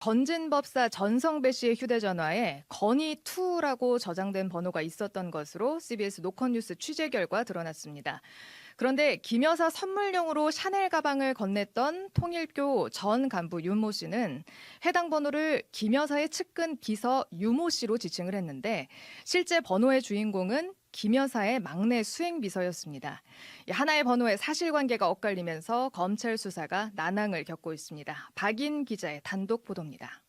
건진법사 전성배 씨의 휴대전화에 건희2라고 저장된 번호가 있었던 것으로 CBS 노컷뉴스 취재 결과 드러났습니다. 그런데 김 여사 선물용으로 샤넬 가방을 건넸던 통일교 전 간부 윤모 씨는 해당 번호를 김 여사의 측근 비서 유모 씨로 지칭을 했는데 실제 번호의 주인공은 김 여사의 막내 수행비서였습니다. 하나의 번호의 사실관계가 엇갈리면서 검찰 수사가 난항을 겪고 있습니다. 박인 기자의 단독 보도입니다.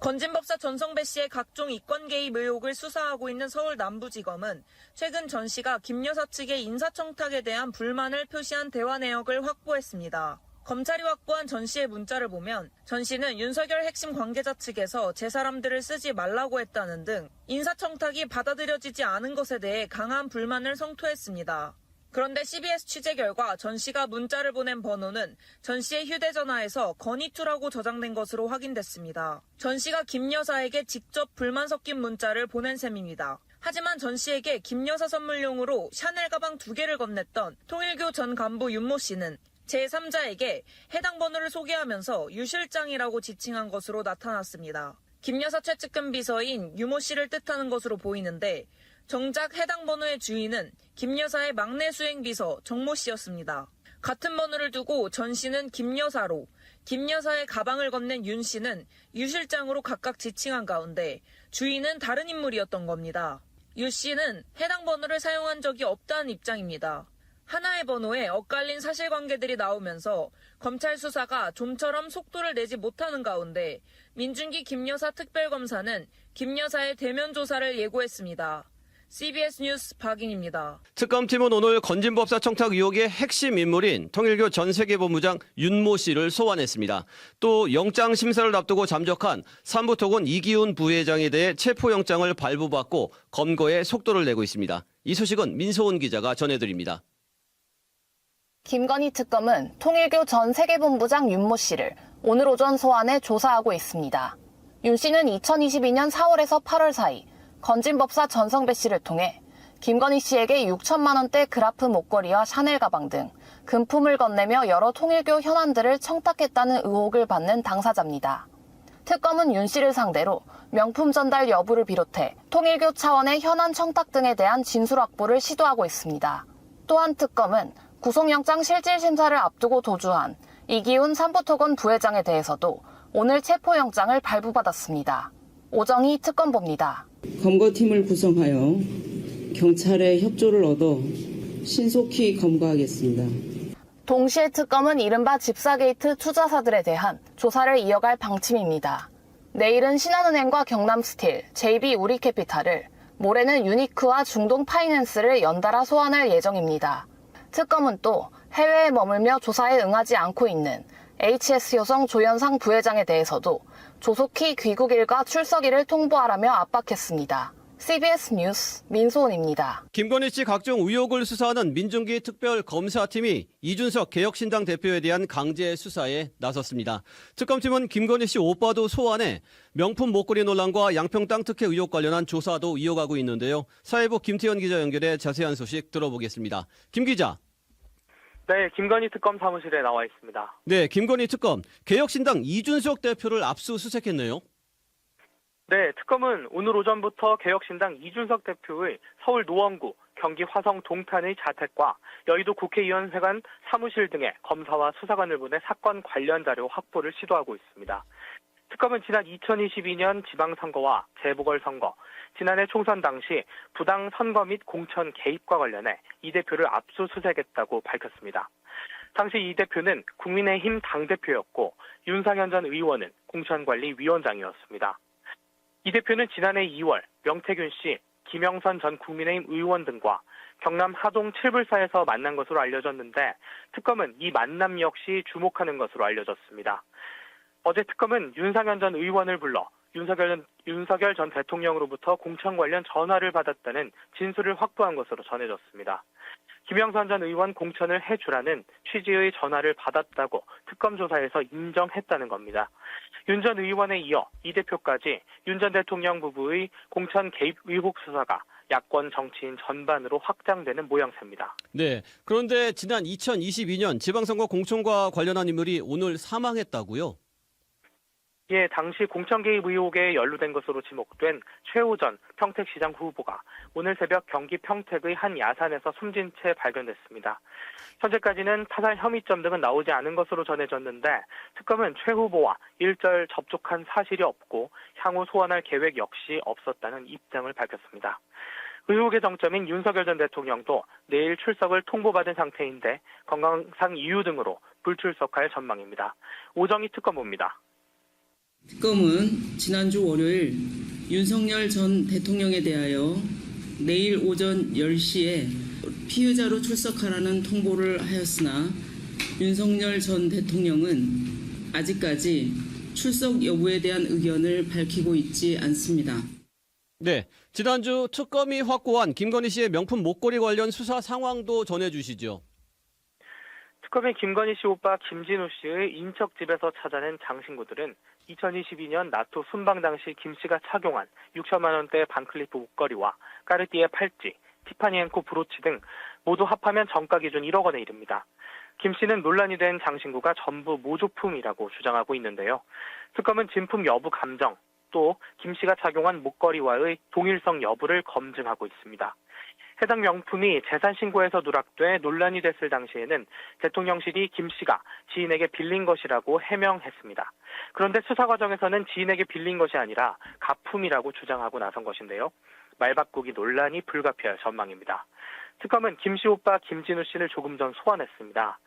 건진법사 전성배 씨의 각종 이권 개입 의혹을 수사하고 있는 서울 남부지검은 최근 전 씨가 김 여사 측의 인사청탁에 대한 불만을 표시한 대화 내역을 확보했습니다. 검찰이 확보한 전 씨의 문자를 보면 전 씨는 윤석열 핵심 관계자 측에서 제 사람들을 쓰지 말라고 했다는 등 인사청탁이 받아들여지지 않은 것에 대해 강한 불만을 성토했습니다. 그런데 CBS 취재 결과 전 씨가 문자를 보낸 번호는 전 씨의 휴대전화에서 건희2라고 저장된 것으로 확인됐습니다. 전 씨가 김 여사에게 직접 불만 섞인 문자를 보낸 셈입니다. 하지만 전 씨에게 김 여사 선물용으로 샤넬 가방 2개를 건넸던 통일교 전 간부 윤모 씨는 제3자에게 해당 번호를 소개하면서 유 실장이라고 지칭한 것으로 나타났습니다. 김 여사 최측근 비서인 유모 씨를 뜻하는 것으로 보이는데 정작 해당 번호의 주인은 김 여사의 막내 수행비서 정모 씨였습니다. 같은 번호를 두고 전 씨는 김 여사로, 김 여사의 가방을 건넨 윤 씨는 유 실장으로 각각 지칭한 가운데 주인은 다른 인물이었던 겁니다. 유 씨는 해당 번호를 사용한 적이 없다는 입장입니다. 하나의 번호에 엇갈린 사실관계들이 나오면서 검찰 수사가 좀처럼 속도를 내지 못하는 가운데 민준기 김 여사 특별검사는 김 여사의 대면 조사를 예고했습니다. CBS 뉴스 박인입니다. 특검팀은 오늘 건진법사 청탁 의혹의 핵심 인물인 통일교 전 세계본부장 윤모 씨를 소환했습니다. 또 영장 심사를 앞두고 잠적한 삼부토건 이기훈 부회장에 대해 체포영장을 발부받고 검거에 속도를 내고 있습니다. 이 소식은 민소은 기자가 전해드립니다. 김건희 특검은 통일교 전 세계본부장 윤모 씨를 오늘 오전 소환해 조사하고 있습니다. 윤 씨는 2022년 4월에서 8월 사이 건진법사 전성배 씨를 통해 김건희 씨에게 6천만 원대 그라프 목걸이와 샤넬 가방 등 금품을 건네며 여러 통일교 현안들을 청탁했다는 의혹을 받는 당사자입니다. 특검은 윤 씨를 상대로 명품 전달 여부를 비롯해 통일교 차원의 현안 청탁 등에 대한 진술 확보를 시도하고 있습니다. 또한 특검은 구속영장 실질심사를 앞두고 도주한 이기훈 삼부토건 부회장에 대해서도 오늘 체포영장을 발부받았습니다. 오정희 특검보입니다. 검거팀을 구성하여 경찰의 협조를 얻어 신속히 검거하겠습니다. 동시에 특검은 이른바 집사게이트 투자사들에 대한 조사를 이어갈 방침입니다. 내일은 신한은행과 경남스틸, JB우리캐피탈을, 모레는 유니크와 중동파이낸스를 연달아 소환할 예정입니다. 특검은 또 해외에 머물며 조사에 응하지 않고 있는 HS효성 조현상 부회장에 대해서도 조속히 귀국 일과 출석일을 통보하라며 압박했습니다. CBS 뉴스 민소은입니다. 김건희 씨 각종 의혹을 수사하는 민중기 특별검사팀이 이준석 개혁신당 대표에 대한 강제 수사에 나섰습니다. 특검팀은 김건희 씨 오빠도 소환해 명품 목걸이 논란과 양평 땅 특혜 의혹 관련한 조사도 이어가고 있는데요. 사회부 김태현 기자 연결해 자세한 소식 들어보겠습니다. 김 기자. 네, 김건희 특검 사무실에 나와 있습니다. 네, 김건희 특검 개혁신당 이준석 대표를 압수수색했네요. 네, 특검은 오늘 오전부터 개혁신당 이준석 대표의 서울 노원구, 경기 화성 동탄의 자택과 여의도 국회의원회관 사무실 등에 검사와 수사관을 보내 사건 관련 자료 확보를 시도하고 있습니다. 특검은 지난 2022년 지방선거와 재보궐선거, 지난해 총선 당시 부당 선거 및 공천 개입과 관련해 이 대표를 압수수색했다고 밝혔습니다. 당시 이 대표는 국민의힘 당대표였고 윤상현 전 의원은 공천관리위원장이었습니다. 이 대표는 지난해 2월 명태균 씨, 김영선 전 국민의힘 의원 등과 경남 하동 칠불사에서 만난 것으로 알려졌는데 특검은 이 만남 역시 주목하는 것으로 알려졌습니다. 어제 특검은 윤상현 전 의원을 불러 윤석열 전 대통령으로부터 공천 관련 전화를 받았다는 진술을 확보한 것으로 전해졌습니다. 김영선 전 의원 공천을 해주라는 취지의 전화를 받았다고 특검 조사에서 인정했다는 겁니다. 윤 전 의원에 이어 이 대표까지 윤 전 대통령 부부의 공천 개입 의혹 수사가 야권 정치인 전반으로 확장되는 모양새입니다. 네, 그런데 지난 2022년 지방선거 공천과 관련한 인물이 오늘 사망했다고요? 예, 당시 공천 개입 의혹에 연루된 것으로 지목된 최호 전 평택시장 후보가 오늘 새벽 경기 평택의 한 야산에서 숨진 채 발견됐습니다. 현재까지는 타살 혐의점 등은 나오지 않은 것으로 전해졌는데 특검은 최 후보와 일절 접촉한 사실이 없고 향후 소환할 계획 역시 없었다는 입장을 밝혔습니다. 의혹의 정점인 윤석열 전 대통령도 내일 출석을 통보받은 상태인데 건강상 이유 등으로 불출석할 전망입니다. 오정희 특검보입니다. 특검은 지난주 월요일 윤석열 전 대통령에 대하여 내일 오전 10시에 피의자로 출석하라는 통보를 하였으나 윤석열 전 대통령은 아직까지 출석 여부에 대한 의견을 밝히고 있지 않습니다. 네, 지난주 특검이 확보한 김건희 씨의 명품 목걸이 관련 수사 상황도 전해주시죠. 특검이 김건희 씨 오빠 김진우 씨의 인척 집에서 찾아낸 장신구들은 2022년 나토 순방 당시 김 씨가 착용한 6천만 원대 반클리프 목걸이와 까르띠에 팔찌, 티파니 앤코 브로치 등 모두 합하면 정가 기준 1억 원에 이릅니다. 김 씨는 논란이 된 장신구가 전부 모조품이라고 주장하고 있는데요. 특검은 진품 여부 감정, 또 김 씨가 착용한 목걸이와의 동일성 여부를 검증하고 있습니다. 해당 명품이 재산 신고에서 누락돼 논란이 됐을 당시에는 대통령실이 김 씨가 지인에게 빌린 것이라고 해명했습니다. 그런데 수사 과정에서는 지인에게 빌린 것이 아니라 가품이라고 주장하고 나선 것인데요. 말바꾸기 논란이 불가피할 전망입니다. 특검은 김 씨 오빠 김진우 씨를 조금 전 소환했습니다.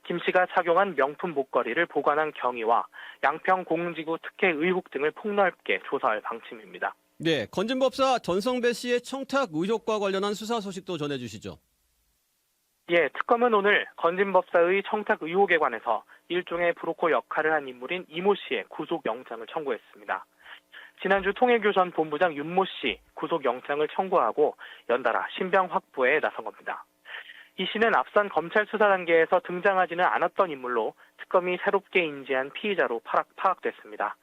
김 씨가 착용한 명품 목걸이를 보관한 경위와 양평 공지구 특혜 의혹 등을 폭넓게 조사할 방침입니다. 네, 건진법사 전성배 씨의 청탁 의혹과 관련한 수사 소식도 전해주시죠. 예, 특검은 오늘 건진법사의 청탁 의혹에 관해서 일종의 브로커 역할을 한 인물인 이모 씨의 구속영장을 청구했습니다. 지난주 통일교 전 본부장 윤모 씨 구속영장을 청구하고 연달아 신병 확보에 나선 겁니다. 이 씨는 앞선 검찰 수사 단계에서 등장하지는 않았던 인물로 특검이 새롭게 인지한 피의자로 파악됐습니다.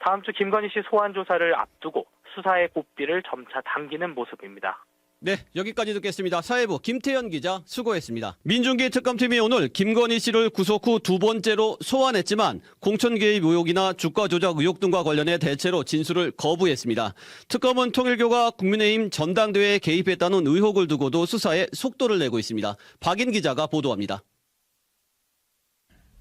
다음 주 김건희 씨 소환 조사를 앞두고 수사의 고삐를 점차 당기는 모습입니다. 네, 여기까지 듣겠습니다. 사회부 김태현 기자 수고했습니다. 민중기 특검팀이 오늘 김건희 씨를 구속 후 두 번째로 소환했지만 공천 개입 의혹이나 주가 조작 의혹 등과 관련해 대체로 진술을 거부했습니다. 특검은 통일교가 국민의힘 전당대회에 개입했다는 의혹을 두고도 수사에 속도를 내고 있습니다. 박인 기자가 보도합니다.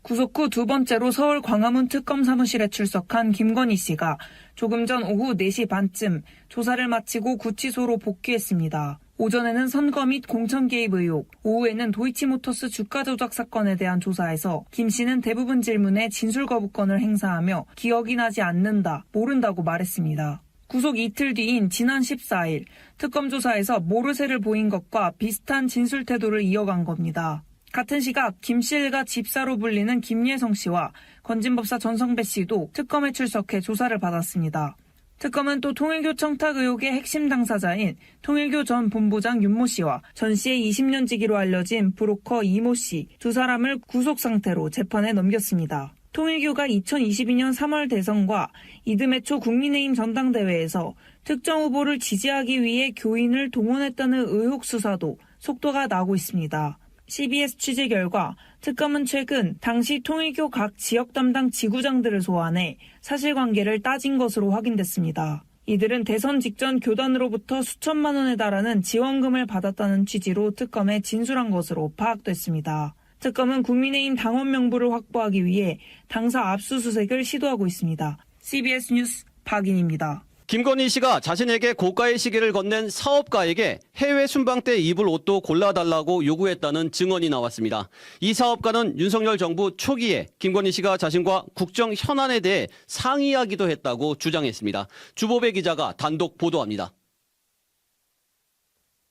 구속 후 두 번째로 서울 광화문 특검 사무실에 출석한 김건희 씨가 조금 전 오후 4시 반쯤 조사를 마치고 구치소로 복귀했습니다. 오전에는 선거 및 공천 개입 의혹, 오후에는 도이치모터스 주가 조작 사건에 대한 조사에서 김 씨는 대부분 질문에 진술 거부권을 행사하며 기억이 나지 않는다, 모른다고 말했습니다. 구속 이틀 뒤인 지난 14일 특검 조사에서 모르쇠를 보인 것과 비슷한 진술 태도를 이어간 겁니다. 같은 시각 김 씨 일가 집사로 불리는 김예성 씨와 건진법사 전성배 씨도 특검에 출석해 조사를 받았습니다. 특검은 또 통일교 청탁 의혹의 핵심 당사자인 통일교 전 본부장 윤모 씨와 전 씨의 20년 지기로 알려진 브로커 이모 씨 두 사람을 구속 상태로 재판에 넘겼습니다. 통일교가 2022년 3월 대선과 이듬해 초 국민의힘 전당대회에서 특정 후보를 지지하기 위해 교인을 동원했다는 의혹 수사도 속도가 나고 있습니다. CBS 취재 결과 특검은 최근 당시 통일교 각 지역 담당 지구장들을 소환해 사실관계를 따진 것으로 확인됐습니다. 이들은 대선 직전 교단으로부터 수천만 원에 달하는 지원금을 받았다는 취지로 특검에 진술한 것으로 파악됐습니다. 특검은 국민의힘 당원 명부를 확보하기 위해 당사 압수수색을 시도하고 있습니다. CBS 뉴스 박인입니다. 김건희 씨가 자신에게 고가의 시계를 건넨 사업가에게 해외 순방 때 입을 옷도 골라달라고 요구했다는 증언이 나왔습니다. 이 사업가는 윤석열 정부 초기에 김건희 씨가 자신과 국정 현안에 대해 상의하기도 했다고 주장했습니다. 주보배 기자가 단독 보도합니다.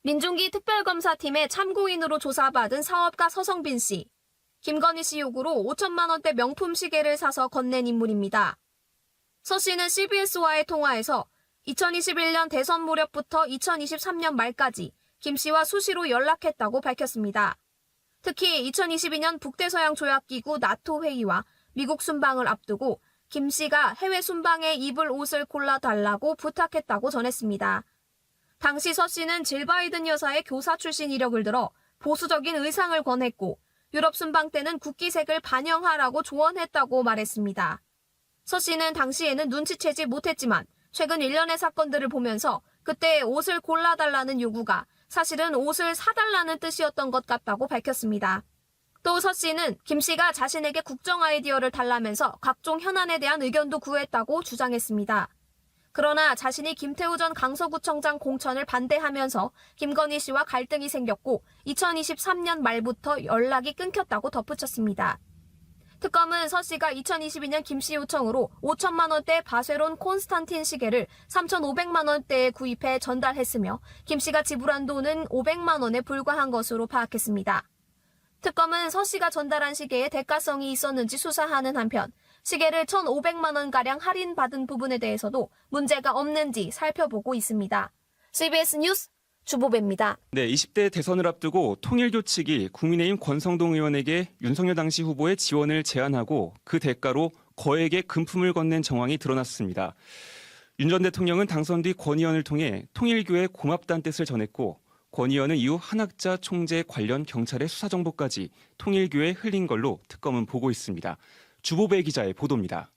민중기 특별검사팀의 참고인으로 조사받은 사업가 서성빈 씨. 김건희 씨 요구로 5천만 원대 명품 시계를 사서 건넨 인물입니다. 서 씨는 CBS와의 통화에서 2021년 대선 무렵부터 2023년 말까지 김 씨와 수시로 연락했다고 밝혔습니다. 특히 2022년 북대서양 조약기구 나토 회의와 미국 순방을 앞두고 김 씨가 해외 순방에 입을 옷을 골라달라고 부탁했다고 전했습니다. 당시 서 씨는 질 바이든 여사의 교사 출신 이력을 들어 보수적인 의상을 권했고 유럽 순방 때는 국기색을 반영하라고 조언했다고 말했습니다. 서 씨는 당시에는 눈치채지 못했지만 최근 일련의 사건들을 보면서 그때 옷을 골라달라는 요구가 사실은 옷을 사달라는 뜻이었던 것 같다고 밝혔습니다. 또 서 씨는 김 씨가 자신에게 국정 아이디어를 달라면서 각종 현안에 대한 의견도 구했다고 주장했습니다. 그러나 자신이 김태우 전 강서구청장 공천을 반대하면서 김건희 씨와 갈등이 생겼고 2023년 말부터 연락이 끊겼다고 덧붙였습니다. 특검은 서 씨가 2022년 김 씨 요청으로 5천만 원대 바세론 콘스탄틴 시계를 3,500만 원대에 구입해 전달했으며 김 씨가 지불한 돈은 500만 원에 불과한 것으로 파악했습니다. 특검은 서 씨가 전달한 시계에 대가성이 있었는지 수사하는 한편 시계를 1,500만 원가량 할인받은 부분에 대해서도 문제가 없는지 살펴보고 있습니다. CBS 뉴스 주보배입니다. 네, 20대 대선을 앞두고 통일교 측이 국민의힘 권성동 의원에게 윤석열 당시 후보의 지원을 제안하고 그 대가로 거액의 금품을 건넨 정황이 드러났습니다. 윤 전 대통령은 당선 뒤 권 의원을 통해 통일교에 고맙다는 뜻을 전했고 권 의원은 이후 한학자 총재 관련 경찰의 수사 정보까지 통일교에 흘린 걸로 특검은 보고 있습니다. 주보배 기자의 보도입니다.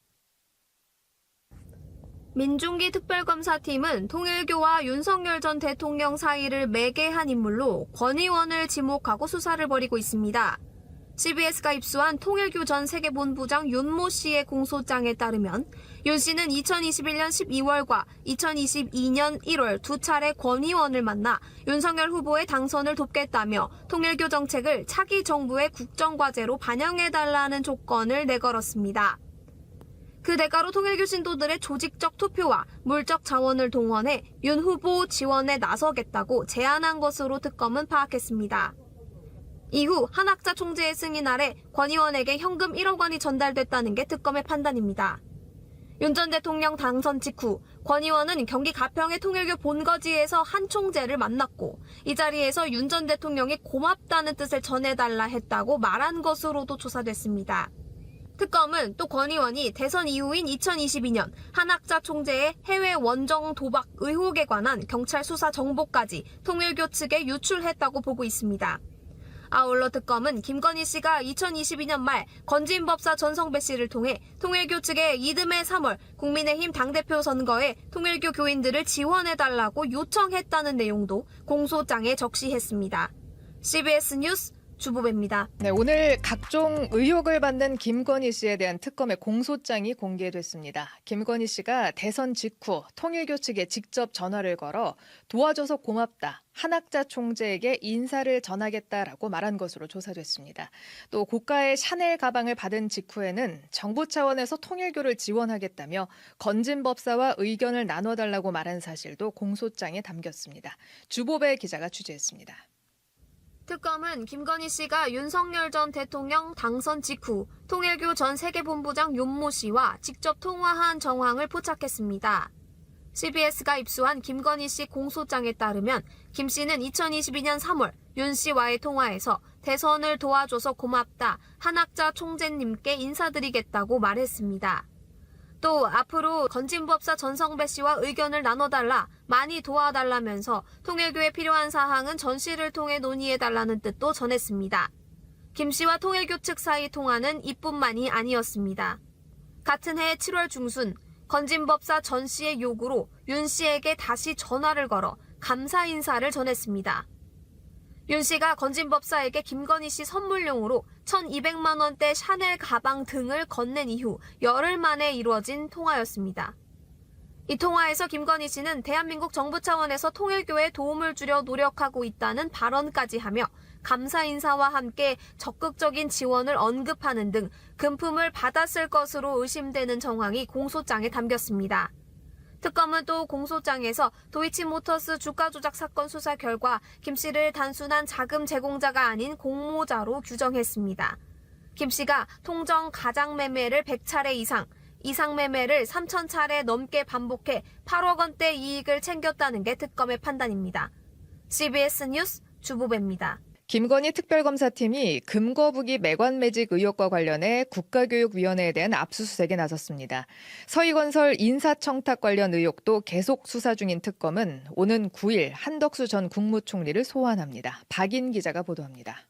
민중기 특별검사팀은 통일교와 윤석열 전 대통령 사이를 매개한 인물로 권 의원을 지목하고 수사를 벌이고 있습니다. CBS가 입수한 통일교 전 세계본부장 윤모 씨의 공소장에 따르면 윤 씨는 2021년 12월과 2022년 1월 두 차례 권 의원을 만나 윤석열 후보의 당선을 돕겠다며 통일교 정책을 차기 정부의 국정과제로 반영해달라는 조건을 내걸었습니다. 그 대가로 통일교 신도들의 조직적 투표와 물적 자원을 동원해 윤 후보 지원에 나서겠다고 제안한 것으로 특검은 파악했습니다. 이후 한학자 총재의 승인 아래 권 의원에게 현금 1억 원이 전달됐다는 게 특검의 판단입니다. 윤 전 대통령 당선 직후 권 의원은 경기 가평의 통일교 본거지에서 한 총재를 만났고 이 자리에서 윤 전 대통령이 고맙다는 뜻을 전해달라 했다고 말한 것으로도 조사됐습니다. 특검은 또 권 의원이 대선 이후인 2022년 한학자 총재의 해외 원정 도박 의혹에 관한 경찰 수사 정보까지 통일교 측에 유출했다고 보고 있습니다. 아울러 특검은 김건희 씨가 2022년 말 건진법사 전성배 씨를 통해 통일교 측에 이듬해 3월 국민의힘 당대표 선거에 통일교 교인들을 지원해달라고 요청했다는 내용도 공소장에 적시했습니다. CBS 뉴스 주보배입니다. 네, 오늘 각종 의혹을 받는 김건희 씨에 대한 특검의 공소장이 공개됐습니다. 김건희 씨가 대선 직후 통일교 측에 직접 전화를 걸어 도와줘서 고맙다. 한학자 총재에게 인사를 전하겠다라고 말한 것으로 조사됐습니다. 또 고가의 샤넬 가방을 받은 직후에는 정부 차원에서 통일교를 지원하겠다며 건진법사와 의견을 나눠달라고 말한 사실도 공소장에 담겼습니다. 주보배 기자가 취재했습니다. 특검은 김건희 씨가 윤석열 전 대통령 당선 직후 통일교 전 세계본부장 윤모 씨와 직접 통화한 정황을 포착했습니다. CBS가 입수한 김건희 씨 공소장에 따르면 김 씨는 2022년 3월 윤 씨와의 통화에서 대선을 도와줘서 고맙다, 한학자 총재님께 인사드리겠다고 말했습니다. 또 앞으로 건진법사 전성배 씨와 의견을 나눠달라, 많이 도와달라면서 통일교에 필요한 사항은 전 씨를 통해 논의해달라는 뜻도 전했습니다. 김 씨와 통일교 측 사이 통화는 이뿐만이 아니었습니다. 같은 해 7월 중순 건진법사 전 씨의 요구로 윤 씨에게 다시 전화를 걸어 감사 인사를 전했습니다. 윤 씨가 건진법사에게 김건희 씨 선물용으로 1,200만 원대 샤넬 가방 등을 건넨 이후 열흘 만에 이루어진 통화였습니다. 이 통화에서 김건희 씨는 대한민국 정부 차원에서 통일교에 도움을 주려 노력하고 있다는 발언까지 하며 감사 인사와 함께 적극적인 지원을 언급하는 등 금품을 받았을 것으로 의심되는 정황이 공소장에 담겼습니다. 특검은 또 공소장에서 도이치모터스 주가 조작 사건 수사 결과 김 씨를 단순한 자금 제공자가 아닌 공모자로 규정했습니다. 김 씨가 통정 가장 매매를 100차례 이상 매매를 3,000차례 넘게 반복해 8억 원대 이익을 챙겼다는 게 특검의 판단입니다. CBS 뉴스 주보배입니다. 김건희 특별검사팀이 금거북이 매관 매직 의혹과 관련해 국가교육위원회에 대한 압수수색에 나섰습니다. 서희건설 인사청탁 관련 의혹도 계속 수사 중인 특검은 오는 9일 한덕수 전 국무총리를 소환합니다. 박인 기자가 보도합니다.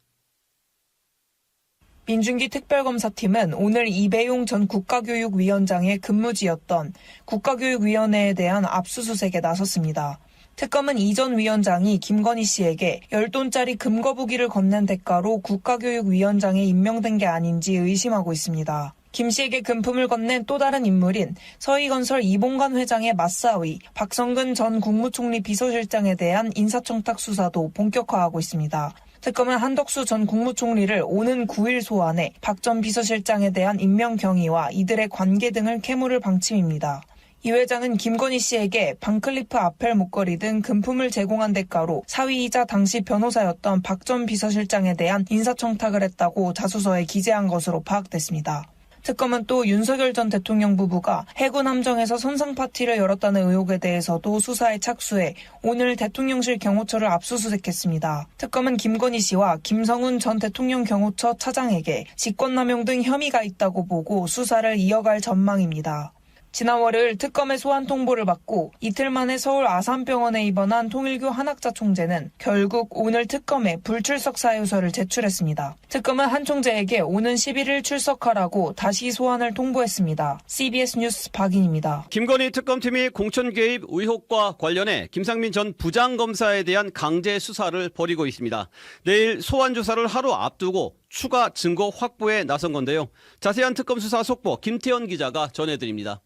민중기 특별검사팀은 오늘 이배용 전 국가교육위원장의 근무지였던 국가교육위원회에 대한 압수수색에 나섰습니다. 특검은 이 전 위원장이 김건희 씨에게 10돈짜리 금거북이를 건넨 대가로 국가교육위원장에 임명된 게 아닌지 의심하고 있습니다. 김 씨에게 금품을 건넨 또 다른 인물인 서희건설 이봉관 회장의 맞사위, 박성근 전 국무총리 비서실장에 대한 인사청탁 수사도 본격화하고 있습니다. 특검은 한덕수 전 국무총리를 오는 9일 소환해 박 전 비서실장에 대한 임명 경위와 이들의 관계 등을 캐물을 방침입니다. 이 회장은 김건희 씨에게 반클리프 아펠 목걸이 등 금품을 제공한 대가로 사위이자 당시 변호사였던 박 전 비서실장에 대한 인사청탁을 했다고 자수서에 기재한 것으로 파악됐습니다. 특검은 또 윤석열 전 대통령 부부가 해군 함정에서 선상 파티를 열었다는 의혹에 대해서도 수사에 착수해 오늘 대통령실 경호처를 압수수색했습니다. 특검은 김건희 씨와 김성훈 전 대통령 경호처 차장에게 직권남용 등 혐의가 있다고 보고 수사를 이어갈 전망입니다. 지난 월요일 특검의 소환 통보를 받고 이틀 만에 서울 아산병원에 입원한 통일교 한학자 총재는 결국 오늘 특검에 불출석 사유서를 제출했습니다. 특검은 한 총재에게 오는 11일 출석하라고 다시 소환을 통보했습니다. CBS 뉴스 박인입니다. 김건희 특검팀이 공천 개입 의혹과 관련해 김상민 전 부장검사에 대한 강제 수사를 벌이고 있습니다. 내일 소환 조사를 하루 앞두고 추가 증거 확보에 나선 건데요. 자세한 특검 수사 속보 김태현 기자가 전해드립니다.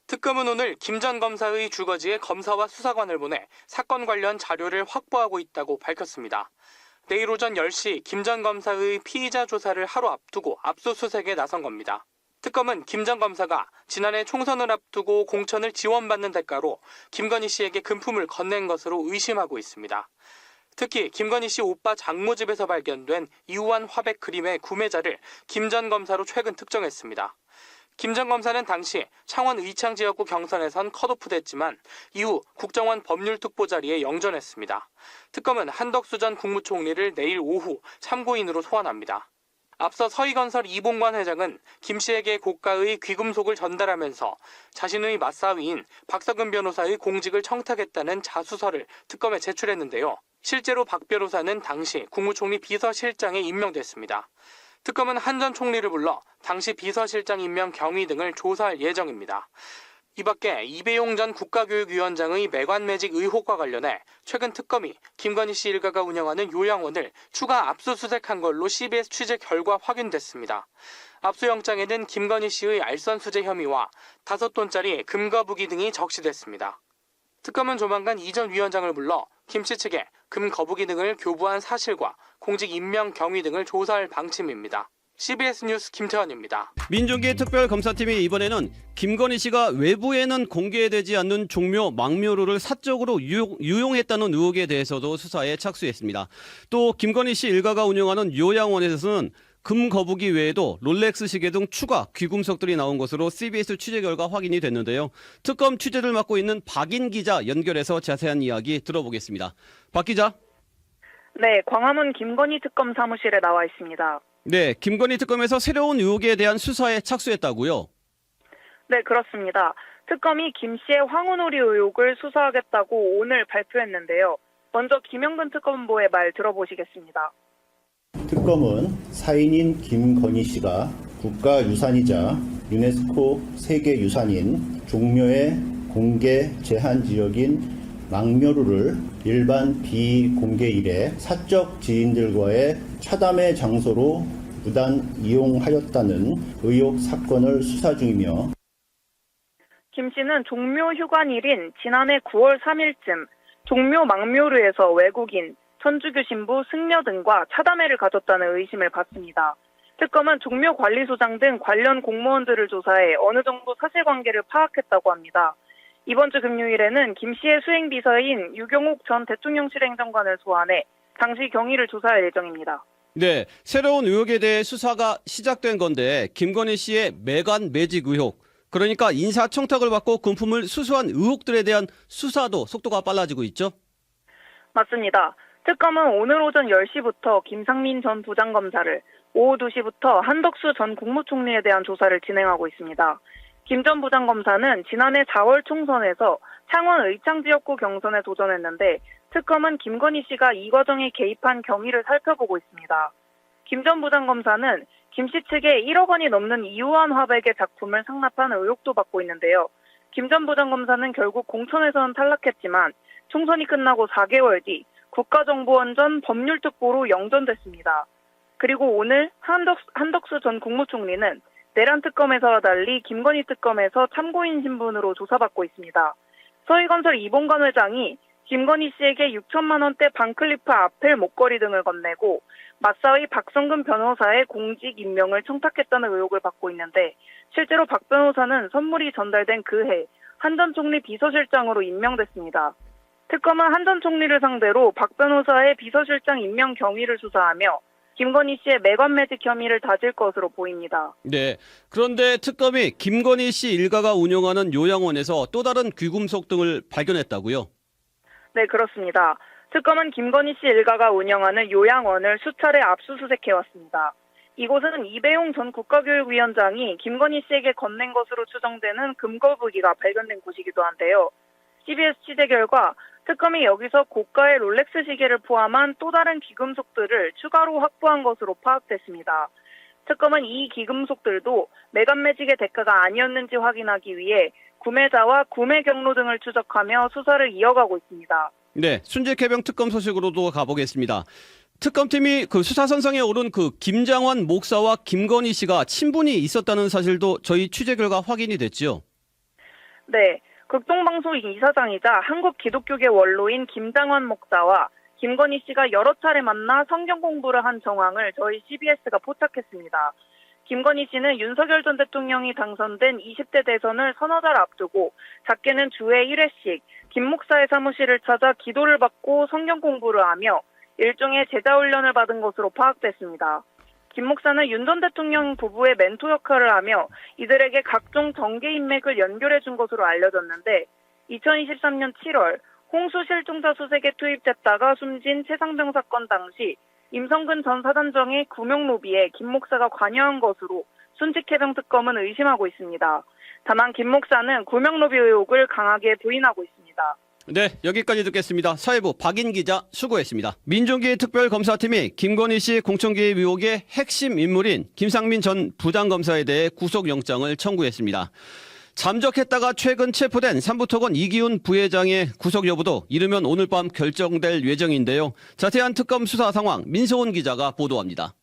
특검은 오늘 김 전 검사의 주거지에 검사와 수사관을 보내 사건 관련 자료를 확보하고 있다고 밝혔습니다. 내일 오전 10시 김 전 검사의 피의자 조사를 하루 앞두고 압수수색에 나선 겁니다. 특검은 김 전 검사가 지난해 총선을 앞두고 공천을 지원받는 대가로 김건희 씨에게 금품을 건넨 것으로 의심하고 있습니다. 특히 김건희 씨 오빠 장모 집에서 발견된 이우환 화백 그림의 구매자를 김 전 검사로 최근 특정했습니다. 김 전 검사는 당시 창원 의창 지역구 경선에선 컷오프됐지만 이후 국정원 법률특보 자리에 영전했습니다. 특검은 한덕수 전 국무총리를 내일 오후 참고인으로 소환합니다. 앞서 서희건설 이봉관 회장은 김 씨에게 고가의 귀금속을 전달하면서 자신의 맞사위인 박석은 변호사의 공직을 청탁했다는 자수서를 특검에 제출했는데요. 실제로 박 변호사는 당시 국무총리 비서실장에 임명됐습니다. 특검은 한 전 총리를 불러 당시 비서실장 임명 경위 등을 조사할 예정입니다. 이 밖에 이배용 전 국가교육위원장의 매관매직 의혹과 관련해 최근 특검이 김건희 씨 일가가 운영하는 요양원을 추가 압수수색한 걸로 CBS 취재 결과 확인됐습니다. 압수영장에는 김건희 씨의 알선수재 혐의와 5돈짜리 금거북이 등이 적시됐습니다. 특검은 조만간 이 전 위원장을 불러 김 씨 측에 금거북이 등을 교부한 사실과 공직 임명 경위 등을 조사할 방침입니다. CBS 뉴스 김태환입니다. 민중기 특별검사팀이 이번에는 김건희 씨가 외부에는 공개되지 않는 종묘 망묘루를 사적으로 유용했다는 의혹에 대해서도 수사에 착수했습니다. 또 김건희 씨 일가가 운영하는 요양원에서는 금거북이 외에도 롤렉스 시계 등 추가 귀금속들이 나온 것으로 CBS 취재 결과 확인이 됐는데요. 특검 취재를 맡고 있는 박인 기자 연결해서 자세한 이야기 들어보겠습니다. 박 기자. 네, 광화문 김건희 특검 사무실에 나와 있습니다. 네, 김건희 특검에서 새로운 의혹에 대한 수사에 착수했다고요? 네, 그렇습니다. 특검이 김 씨의 황혼오리 의혹을 수사하겠다고 오늘 발표했는데요. 먼저 김영근 특검보의 말 들어보시겠습니다. 특검은 사인인 김건희 씨가 국가유산이자 유네스코 세계유산인 종묘의 공개 제한 지역인 망묘루를 일반 비공개일에 사적 지인들과의 차담의 장소로 무단 이용하였다는 의혹 사건을 수사 중이며 김 씨는 종묘 휴관일인 지난해 9월 3일쯤 종묘 망묘루에서 외국인, 천주교 신부, 승려 등과 차담회를 가졌다는 의심을 받습니다. 특검은 종묘관리소장 등 관련 공무원들을 조사해 어느 정도 사실관계를 파악했다고 합니다. 이번 주 금요일에는 김 씨의 수행비서인 유경옥 전 대통령실 행정관을 소환해 당시 경위를 조사할 예정입니다. 네, 새로운 의혹에 대해 수사가 시작된 건데 김건희 씨의 매관 매직 의혹, 그러니까 인사청탁을 받고 금품을 수수한 의혹들에 대한 수사도 속도가 빨라지고 있죠? 맞습니다. 특검은 오늘 오전 10시부터 김상민 전 부장검사를, 오후 2시부터 한덕수 전 국무총리에 대한 조사를 진행하고 있습니다. 김 전 부장검사는 지난해 4월 총선에서 창원 의창지역구 경선에 도전했는데 특검은 김건희 씨가 이 과정에 개입한 경위를 살펴보고 있습니다. 김 전 부장검사는 김 씨 측에 1억 원이 넘는 이우한 화백의 작품을 상납한 의혹도 받고 있는데요. 김 전 부장검사는 결국 공천에서는 탈락했지만 총선이 끝나고 4개월 뒤 국가정보원전 법률특보로 영전됐습니다. 그리고 오늘 한덕수 전 국무총리는 내란 특검에서와 달리 김건희 특검에서 참고인 신분으로 조사받고 있습니다. 서희건설 이봉관 회장이 김건희 씨에게 6천만 원대 반클리프 아펠 목걸이 등을 건네고 맞사의 박성근 변호사의 공직 임명을 청탁했다는 의혹을 받고 있는데 실제로 박 변호사는 선물이 전달된 그해 한 전 총리 비서실장으로 임명됐습니다. 특검은 한 전 총리를 상대로 박 변호사의 비서실장 임명 경위를 수사하며 김건희 씨의 매관매직 혐의를 다질 것으로 보입니다. 네. 그런데 특검이 김건희 씨 일가가 운영하는 요양원에서 또 다른 귀금속 등을 발견했다고요? 네, 그렇습니다. 특검은 김건희 씨 일가가 운영하는 요양원을 수차례 압수수색해왔습니다. 이곳은 이배용 전 국가교육위원장이 김건희 씨에게 건넨 것으로 추정되는 금거북이가 발견된 곳이기도 한데요. CBS 취재 결과 특검이 여기서 고가의 롤렉스 시계를 포함한 또 다른 귀금속들을 추가로 확보한 것으로 파악됐습니다. 특검은 이 귀금속들도 매간매직의 대가가 아니었는지 확인하기 위해 구매자와 구매 경로 등을 추적하며 수사를 이어가고 있습니다. 네, 순직해병 특검 소식으로도 가보겠습니다. 특검팀이 그 수사선상에 오른 그 김장환 목사와 김건희 씨가 친분이 있었다는 사실도 저희 취재 결과 확인이 됐죠. 네, 극동방송 이사장이자 한국기독교계 원로인 김장환 목사와 김건희 씨가 여러 차례 만나 성경 공부를 한 정황을 저희 CBS가 포착했습니다. 김건희 씨는 윤석열 전 대통령이 당선된 20대 대선을 서너 달 앞두고 작게는 주에 1회씩 김 목사의 사무실을 찾아 기도를 받고 성경 공부를 하며 일종의 제자훈련을 받은 것으로 파악됐습니다. 김 목사는 윤 전 대통령 부부의 멘토 역할을 하며 이들에게 각종 정계 인맥을 연결해 준 것으로 알려졌는데 2023년 7월 홍수 실종자 수색에 투입됐다가 숨진 최상병 사건 당시 임성근 전 사단장의 구명 로비에 김 목사가 관여한 것으로 순직해병 특검은 의심하고 있습니다. 다만 김 목사는 구명 로비 의혹을 강하게 부인하고 있습니다. 네, 여기까지 듣겠습니다. 사회부 박인 기자 수고했습니다. 민중기 특별검사팀이 김건희 씨 공천개입 의혹의 핵심 인물인 김상민 전 부장검사에 대해 구속영장을 청구했습니다. 잠적했다가 최근 체포된 삼부토건 이기훈 부회장의 구속 여부도 이르면 오늘 밤 결정될 예정인데요. 자세한 특검 수사 상황 민소은 기자가 보도합니다.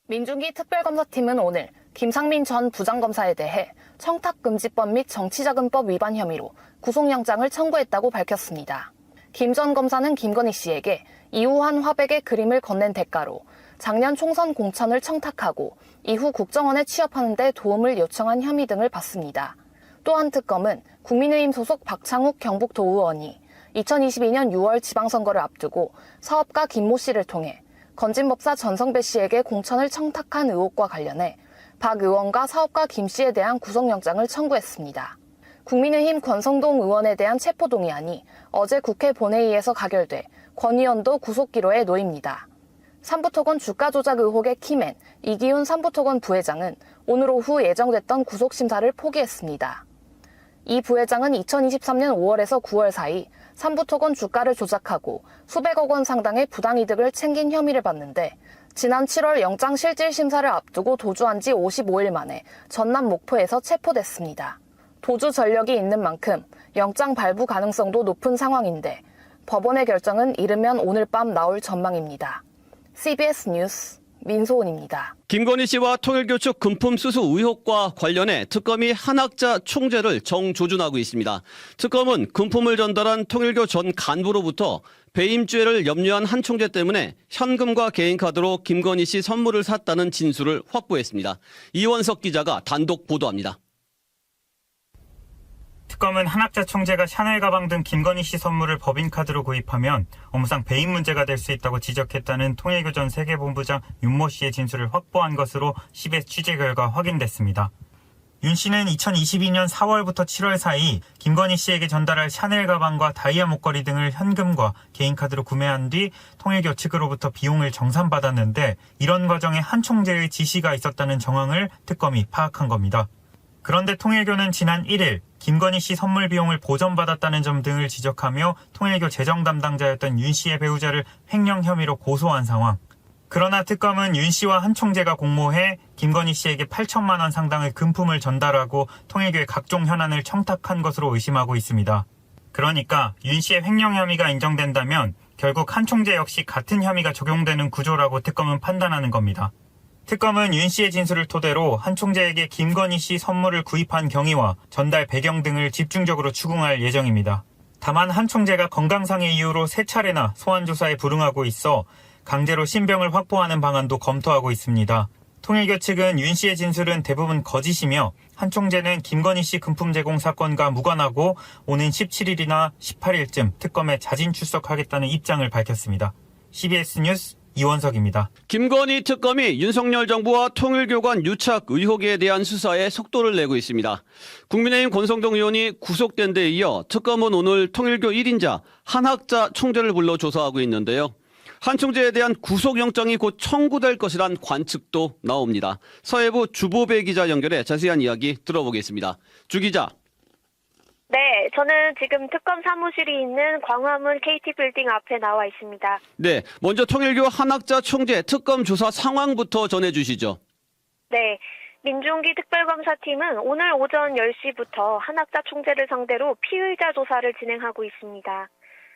민중기 특별검사팀은 오늘 김상민 전 부장검사에 대해 청탁금지법 및 정치자금법 위반 혐의로 구속영장을 청구했다고 밝혔습니다. 김 전 검사는 김건희 씨에게 이우한 화백의 그림을 건넨 대가로 작년 총선 공천을 청탁하고 이후 국정원에 취업하는 데 도움을 요청한 혐의 등을 받습니다. 또한 특검은 국민의힘 소속 박창욱 경북도의원이 2022년 6월 지방선거를 앞두고 사업가 김모 씨를 통해 건진법사 전성배 씨에게 공천을 청탁한 의혹과 관련해 박 의원과 사업가 김 씨에 대한 구속영장을 청구했습니다. 국민의힘 권성동 의원에 대한 체포동의안이 어제 국회 본회의에서 가결돼 권 의원도 구속기로에 놓입니다. 삼부토건 주가 조작 의혹의 키맨 이기훈 삼부토건 부회장은 오늘 오후 예정됐던 구속심사를 포기했습니다. 이 부회장은 2023년 5월에서 9월 사이 삼부토건 주가를 조작하고 수백억 원 상당의 부당이득을 챙긴 혐의를 받는데 지난 7월 영장실질심사를 앞두고 도주한 지 55일 만에 전남 목포에서 체포됐습니다. 도주 전력이 있는 만큼 영장 발부 가능성도 높은 상황인데 법원의 결정은 이르면 오늘 밤 나올 전망입니다. CBS 뉴스 민소은입니다. 김건희 씨와 통일교 측 금품 수수 의혹과 관련해 특검이 한학자 총재를 정조준하고 있습니다. 특검은 금품을 전달한 통일교 전 간부로부터 배임죄를 염려한 한 총재 때문에 현금과 개인카드로 김건희 씨 선물을 샀다는 진술을 확보했습니다. 이원석 기자가 단독 보도합니다. 특검은 한학자 총재가 샤넬 가방 등 김건희 씨 선물을 법인카드로 구입하면 업무상 배임 문제가 될 수 있다고 지적했다는 통일교 전 세계본부장 윤모 씨의 진술을 확보한 것으로 CBS 취재 결과 확인됐습니다. 윤 씨는 2022년 4월부터 7월 사이 김건희 씨에게 전달할 샤넬 가방과 다이아 목걸이 등을 현금과 개인카드로 구매한 뒤 통일교 측으로부터 비용을 정산받았는데 이런 과정에 한 총재의 지시가 있었다는 정황을 특검이 파악한 겁니다. 그런데 통일교는 지난 1일 김건희 씨 선물 비용을 보전받았다는 점 등을 지적하며 통일교 재정 담당자였던 윤 씨의 배우자를 횡령 혐의로 고소한 상황. 그러나 특검은 윤 씨와 한 총재가 공모해 김건희 씨에게 8천만 원 상당의 금품을 전달하고 통일교의 각종 현안을 청탁한 것으로 의심하고 있습니다. 그러니까 윤 씨의 횡령 혐의가 인정된다면 결국 한 총재 역시 같은 혐의가 적용되는 구조라고 특검은 판단하는 겁니다. 특검은 윤 씨의 진술을 토대로 한 총재에게 김건희 씨 선물을 구입한 경위와 전달 배경 등을 집중적으로 추궁할 예정입니다. 다만 한 총재가 건강상의 이유로 3차례나 소환 조사에 불응하고 있어 강제로 신병을 확보하는 방안도 검토하고 있습니다. 통일교 측은 윤 씨의 진술은 대부분 거짓이며 한 총재는 김건희 씨 금품 제공 사건과 무관하고 오는 17일이나 18일쯤 특검에 자진 출석하겠다는 입장을 밝혔습니다. CBS 뉴스 이원석입니다. 김건희 특검이 윤석열 정부와 통일교 간 유착 의혹에 대한 수사에 속도를 내고 있습니다. 국민의힘 권성동 의원이 구속된 데 이어 특검은 오늘 통일교 1인자 한학자 총재를 불러 조사하고 있는데요. 한 총재에 대한 구속영장이 곧 청구될 것이란 관측도 나옵니다. 서해부 주보배 기자 연결해 자세한 이야기 들어보겠습니다. 주 기자. 네, 저는 지금 특검 사무실이 있는 광화문 KT빌딩 앞에 나와 있습니다. 네, 먼저 통일교 한학자 총재 특검 조사 상황부터 전해주시죠. 네, 민중기 특별검사팀은 오늘 오전 10시부터 한학자 총재를 상대로 피의자 조사를 진행하고 있습니다.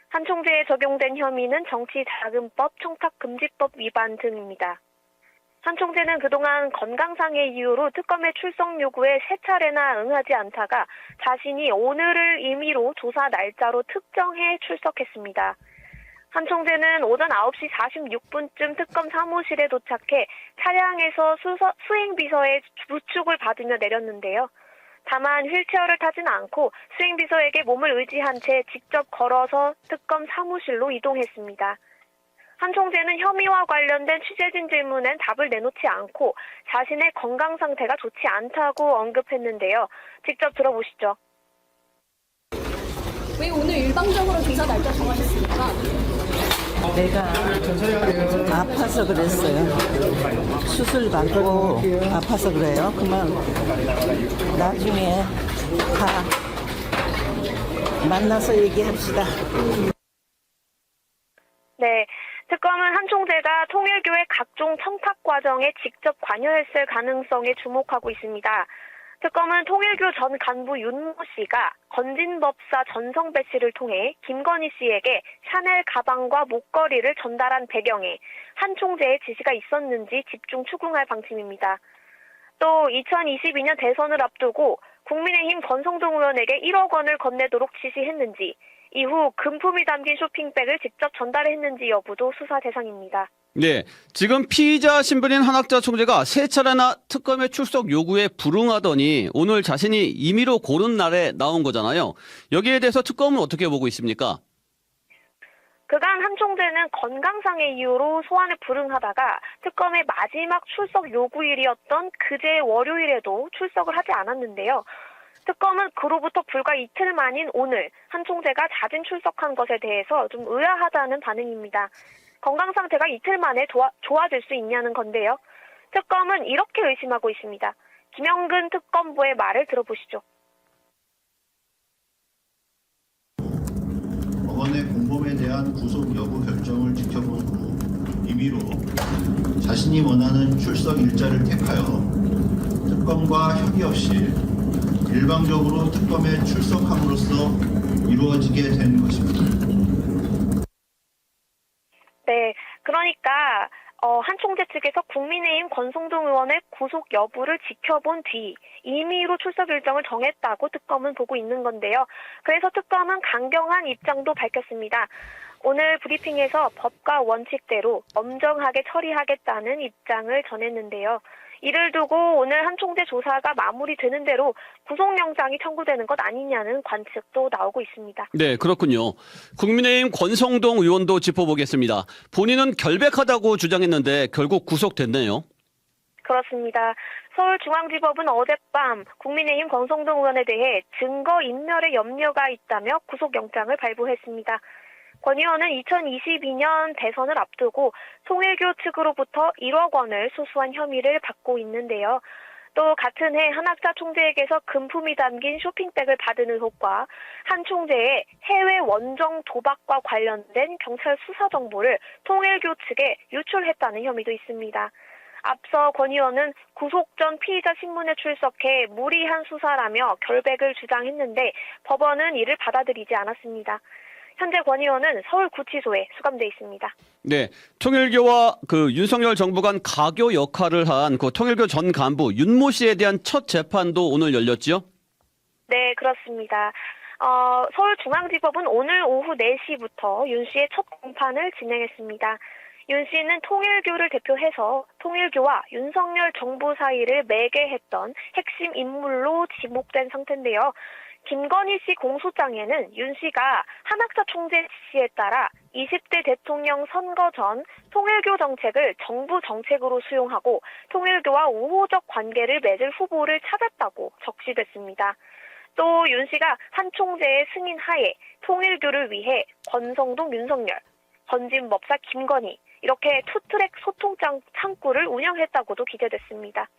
한 총재에 적용된 혐의는 정치자금법, 청탁금지법 위반 등입니다. 한 총재는 그동안 건강상의 이유로 특검의 출석 요구에 3차례나 응하지 않다가 자신이 오늘을 임의로 조사 날짜로 특정해 출석했습니다. 한 총재는 오전 9시 46분쯤 특검 사무실에 도착해 차량에서 수행비서의 부축을 받으며 내렸는데요. 다만 휠체어를 타진 않고 수행비서에게 몸을 의지한 채 직접 걸어서 특검 사무실로 이동했습니다. 한 총재는 혐의와 관련된 취재진 질문엔 답을 내놓지 않고 자신의 건강 상태가 좋지 않다고 언급했는데요. 직접 들어보시죠. 왜 오늘 일방적으로 조사 날짜 정하셨습니까? 내가 아파서 그랬어요. 수술 받고 아파서 그래요. 그러면 나중에 다 만나서 얘기합시다. 네, 특검은 한 총재가 통일교의 각종 청탁 과정에 직접 관여했을 가능성에 주목하고 있습니다. 특검은 통일교 전 간부 윤모 씨가 건진법사 전성배 씨를 통해 김건희 씨에게 샤넬 가방과 목걸이를 전달한 배경에 한 총재의 지시가 있었는지 집중 추궁할 방침입니다. 또 2022년 대선을 앞두고 국민의힘 권성동 의원에게 1억 원을 건네도록 지시했는지, 이후 금품이 담긴 쇼핑백을 직접 전달했는지 여부도 수사 대상입니다. 네, 지금 피의자 신분인 한학자 총재가 3차례나 특검의 출석 요구에 불응하더니 오늘 자신이 임의로 고른 날에 나온 거잖아요. 여기에 대해서 특검은 어떻게 보고 있습니까? 그간 한 총재는 건강상의 이유로 소환에 불응하다가 특검의 마지막 출석 요구일이었던 그제 월요일에도 출석을 하지 않았는데요. 특검은 그로부터 불과 이틀 만인 오늘 한 총재가 자진 출석한 것에 대해서 좀 의아하다는 반응입니다. 건강 상태가 이틀 만에 좋아질 수 있냐는 건데요. 특검은 이렇게 의심하고 있습니다. 김영근 특검보의 말을 들어보시죠. 법원의 공범에 대한 구속 여부 결정을 지켜본 후 임의로 자신이 원하는 출석 일자를 택하여 특검과 협의 없이 일방적으로 특검에 출석함으로써 이루어지게 된 것입니다. 네, 그러니까 한 총재 측에서 국민의힘 권성동 의원의 구속 여부를 지켜본 뒤 임의로 출석 일정을 정했다고 특검은 보고 있는 건데요. 그래서 특검은 강경한 입장도 밝혔습니다. 오늘 브리핑에서 법과 원칙대로 엄정하게 처리하겠다는 입장을 전했는데요. 이를 두고 오늘 한 총재 조사가 마무리되는 대로 구속영장이 청구되는 것 아니냐는 관측도 나오고 있습니다. 네, 그렇군요. 국민의힘 권성동 의원도 짚어보겠습니다. 본인은 결백하다고 주장했는데 결국 구속됐네요. 그렇습니다. 서울중앙지법은 어젯밤 국민의힘 권성동 의원에 대해 증거인멸의 염려가 있다며 구속영장을 발부했습니다. 권 의원은 2022년 대선을 앞두고 통일교 측으로부터 1억 원을 수수한 혐의를 받고 있는데요. 또 같은 해 한 학자 총재에게서 금품이 담긴 쇼핑백을 받은 의혹과 한 총재의 해외 원정 도박과 관련된 경찰 수사 정보를 통일교 측에 유출했다는 혐의도 있습니다. 앞서 권 의원은 구속 전 피의자 신문에 출석해 무리한 수사라며 결백을 주장했는데 법원은 이를 받아들이지 않았습니다. 현재 권 의원은 서울구치소에 수감돼 있습니다. 네, 통일교와 윤석열 정부 간 가교 역할을 한 통일교 전 간부 윤모 씨에 대한 첫 재판도 오늘 열렸지요? 네, 그렇습니다. 서울중앙지법은 오늘 오후 4시부터 윤 씨의 첫 공판을 진행했습니다. 윤 씨는 통일교를 대표해서 통일교와 윤석열 정부 사이를 매개했던 핵심 인물로 지목된 상태인데요. 김건희 씨 공소장에는 윤 씨가 한학자 총재 지시에 따라 20대 대통령 선거 전 통일교 정책을 정부 정책으로 수용하고 통일교와 우호적 관계를 맺을 후보를 찾았다고 적시됐습니다. 또 윤 씨가 한 총재의 승인 하에 통일교를 위해 권성동 윤석열, 건진법사 김건희 이렇게 투트랙 소통 창구를 운영했다고도 기재됐습니다.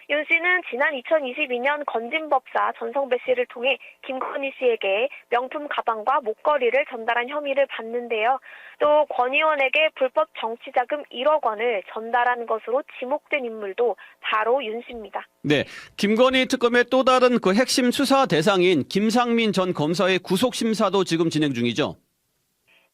윤 씨는 지난 2022년 건진법사 전성배 씨를 통해 김건희 씨에게 명품 가방과 목걸이를 전달한 혐의를 받는데요. 또 권 의원에게 불법 정치자금 1억 원을 전달한 것으로 지목된 인물도 바로 윤 씨입니다. 네, 김건희 특검의 또 다른 핵심 수사 대상인 김상민 전 검사의 구속 심사도 지금 진행 중이죠?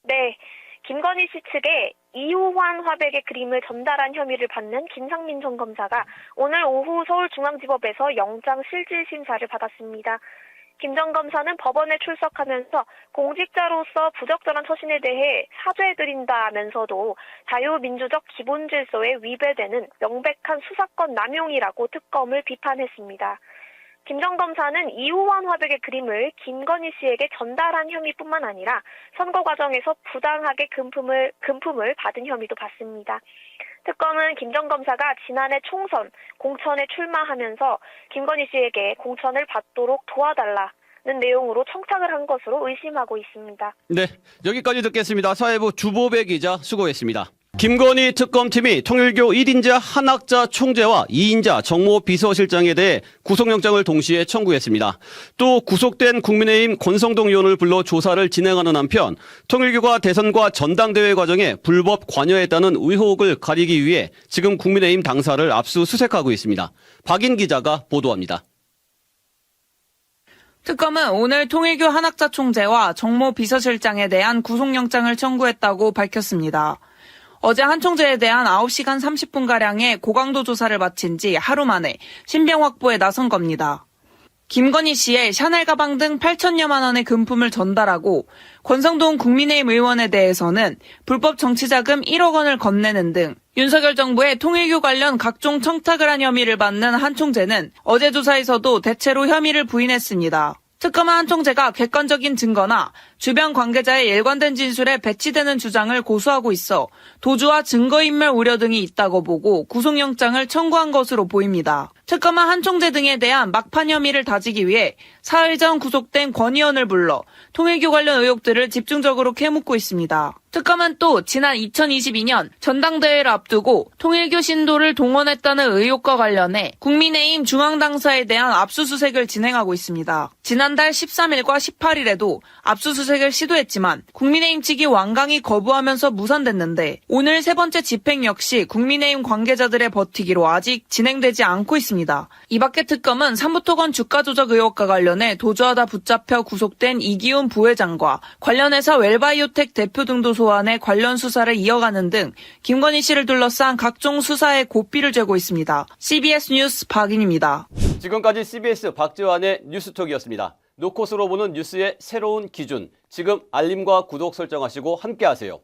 네. 김건희 씨 측에 이호환 화백의 그림을 전달한 혐의를 받는 김상민 전 검사가 오늘 오후 서울중앙지법에서 영장 실질 심사를 받았습니다. 김 전 검사는 법원에 출석하면서 공직자로서 부적절한 처신에 대해 사죄드린다면서도 자유민주적 기본질서에 위배되는 명백한 수사권 남용이라고 특검을 비판했습니다. 김 전 검사는 이호환 화백의 그림을 김건희 씨에게 전달한 혐의뿐만 아니라 선거 과정에서 부당하게 금품을 받은 혐의도 받습니다. 특검은 김 전 검사가 지난해 총선 공천에 출마하면서 김건희 씨에게 공천을 받도록 도와달라는 내용으로 청탁을 한 것으로 의심하고 있습니다. 네, 여기까지 듣겠습니다. 사회부 주보배 기자 수고했습니다. 김건희 특검팀이 통일교 1인자 한학자 총재와 2인자 정모 비서실장에 대해 구속영장을 동시에 청구했습니다. 또 구속된 국민의힘 권성동 의원을 불러 조사를 진행하는 한편 통일교가 대선과 전당대회 과정에 불법 관여했다는 의혹을 가리기 위해 지금 국민의힘 당사를 압수수색하고 있습니다. 박인 기자가 보도합니다. 특검은 오늘 통일교 한학자 총재와 정모 비서실장에 대한 구속영장을 청구했다고 밝혔습니다. 어제 한 총재에 대한 9시간 30분가량의 고강도 조사를 마친 지 하루 만에 신병 확보에 나선 겁니다. 김건희 씨의 샤넬 가방 등 8천여만 원의 금품을 전달하고 권성동 국민의힘 의원에 대해서는 불법 정치자금 1억 원을 건네는 등 윤석열 정부의 통일교 관련 각종 청탁을 한 혐의를 받는 한 총재는 어제 조사에서도 대체로 혐의를 부인했습니다. 특검은 한 총재가 객관적인 증거나 주변 관계자의 일관된 진술에 배치되는 주장을 고수하고 있어 도주와 증거인멸 우려 등이 있다고 보고 구속영장을 청구한 것으로 보입니다. 특검은 한 총재 등에 대한 막판 혐의를 다지기 위해 사흘 전 구속된 권 의원을 불러 통일교 관련 의혹들을 집중적으로 캐묻고 있습니다. 특검은 또 지난 2022년 전당대회를 앞두고 통일교 신도를 동원했다는 의혹과 관련해 국민의힘 중앙당사에 대한 압수수색을 진행하고 있습니다. 지난달 13일과 18일에도 압수수색을 시도했지만 국민의힘 측이 완강히 거부하면서 무산됐는데 오늘 세 번째 집행 역시 국민의힘 관계자들의 버티기로 아직 진행되지 않고 있습니다. 이 밖에 특검은 삼부토건 주가 조작 의혹과 관련해 도주하다 붙잡혀 구속된 이기훈 부회장과 관련해서 웰바이오텍 대표 등도 소환해 관련 수사를 이어가는 등 김건희 씨를 둘러싼 각종 수사에 고삐를 쬐고 있습니다. CBS 뉴스 박인입니다. 지금까지 CBS 박지환의 뉴스톡이었습니다. 노컷으로 보는 뉴스의 새로운 기준, 지금 알림과 구독 설정하시고 함께하세요.